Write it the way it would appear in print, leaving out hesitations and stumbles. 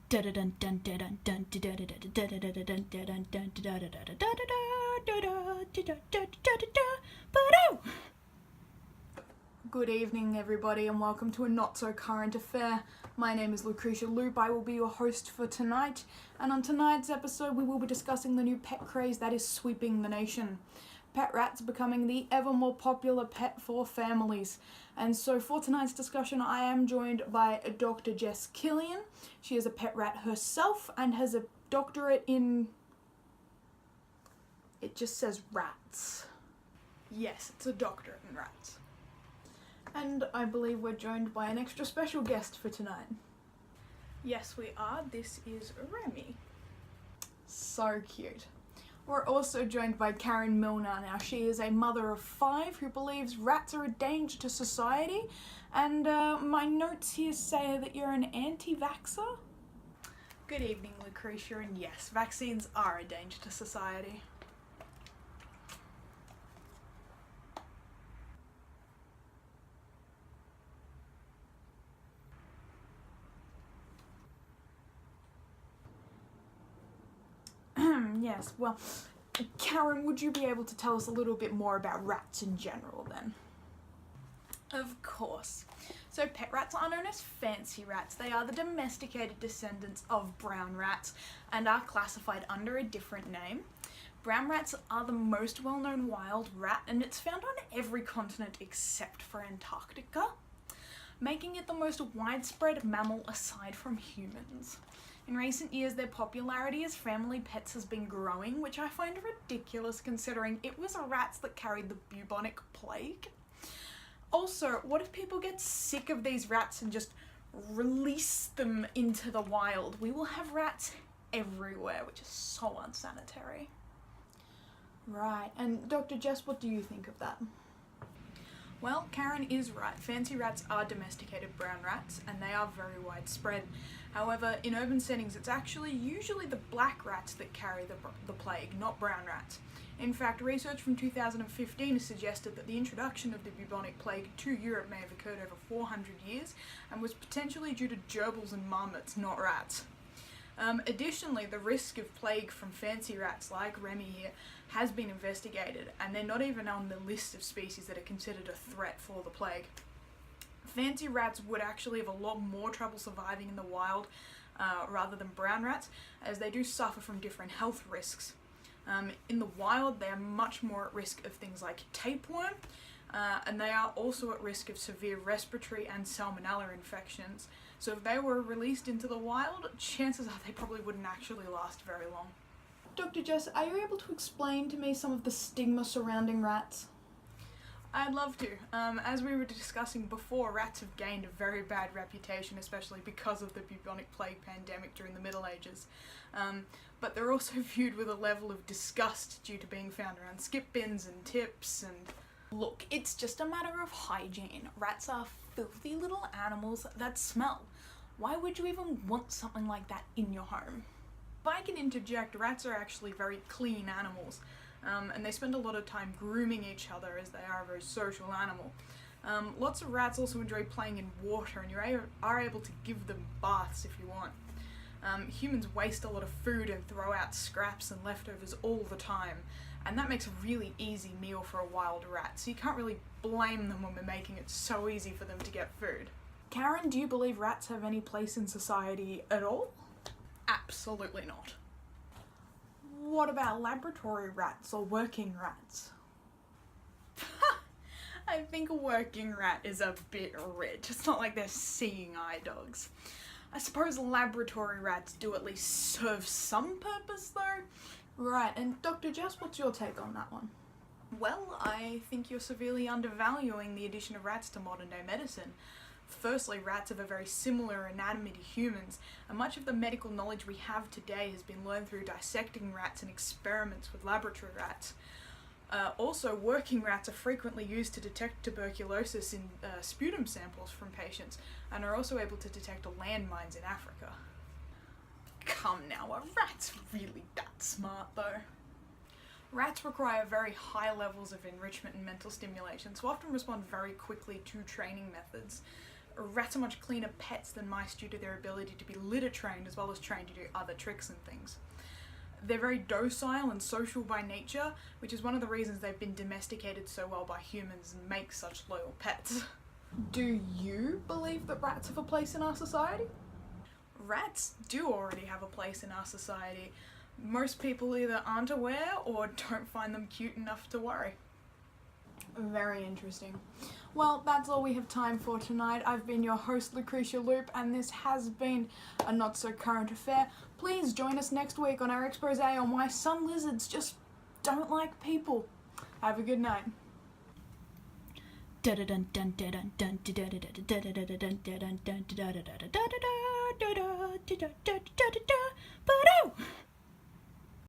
Good evening, everybody, and welcome to a not-so-current affair. My name is Lucretia Loop. I will be your host for tonight, and on tonight's episode we will be discussing the new pet craze that is sweeping the nation. Pet rats are becoming the ever more popular pet for families. And so for tonight's discussion, I am joined by Dr. Jess Killian. She is a pet rat herself and has a doctorate in... It just says rats. Yes, it's a doctorate in rats. And I believe we're joined by an extra special guest for tonight. Yes, we are. This is Remy. So cute. We're also joined by Karen Milner. Now, she is a mother of 5 who believes rats are a danger to society. And my notes here say that you're an anti-vaxxer? Good evening, Lucretia, and yes, vaccines are a danger to society. Yes, well, Karen, would you be able to tell us a little bit more about rats in general then? Of course. So pet rats are known as fancy rats. They are the domesticated descendants of brown rats and are classified under a different name. Brown rats are the most well-known wild rat, and it's found on every continent except for Antarctica, making it the most widespread mammal aside from humans. In recent years, their popularity as family pets has been growing, which I find ridiculous considering it was rats that carried the bubonic plague. Also, what if people get sick of these rats and just release them into the wild? We will have rats everywhere, which is so unsanitary. Right, and Dr. Jess, what do you think of that? Well, Karen is right. Fancy rats are domesticated brown rats, and they are very widespread. However, in urban settings, it's actually usually the black rats that carry the plague, not brown rats. In fact, research from 2015 has suggested that the introduction of the bubonic plague to Europe may have occurred over 400 years and was potentially due to gerbils and marmots, not rats. Additionally, the risk of plague from fancy rats like Remy here has been investigated, and they're not even on the list of species that are considered a threat for the plague. Fancy rats would actually have a lot more trouble surviving in the wild rather than brown rats, as they do suffer from different health risks. In the wild, they are much more at risk of things like tapeworm, and they are also at risk of severe respiratory and salmonella infections. So if they were released into the wild, chances are they probably wouldn't actually last very long. Dr. Jess, are you able to explain to me some of the stigma surrounding rats? I'd love to. As we were discussing before, rats have gained a very bad reputation, especially because of the bubonic plague pandemic during the Middle Ages. But they're also viewed with a level of disgust due to being found around skip bins and tips and... Look, it's just a matter of hygiene. Rats are filthy little animals that smell. Why would you even want something like that in your home? If I can interject, rats are actually very clean animals. And they spend a lot of time grooming each other as they are a very social animal. Lots of rats also enjoy playing in water, and you are able to give them baths if you want. Humans waste a lot of food and throw out scraps and leftovers all the time, and that makes a really easy meal for a wild rat, so you can't really blame them when we're making it so easy for them to get food. Karen, do you believe rats have any place in society at all? Absolutely not. What about laboratory rats or working rats? I think a working rat is a bit rich. It's not like they're seeing eye dogs. I suppose laboratory rats do at least serve some purpose though. Right, and Dr. Jess, what's your take on that one? Well, I think you're severely undervaluing the addition of rats to modern day medicine. Firstly, rats have a very similar anatomy to humans, and much of the medical knowledge we have today has been learned through dissecting rats and experiments with laboratory rats. Also, working rats are frequently used to detect tuberculosis in sputum samples from patients, and are also able to detect landmines in Africa. Come now, are rats really that smart though? Rats require very high levels of enrichment and mental stimulation, so often respond very quickly to training methods. rats are much cleaner pets than mice due to their ability to be litter trained as well as trained to do other tricks and things. They're very docile and social by nature, which is one of the reasons they've been domesticated so well by humans and make such loyal pets. Do you believe that rats have a place in our society? Rats do already have a place in our society. Most people either aren't aware or don't find them cute enough to worry. Very interesting. Well, that's all we have time for tonight. I've been your host, Lucretia Loop, and this has been a Not So Current Affair. Please join us next week on our expose on why some lizards just don't like people. Have a good night.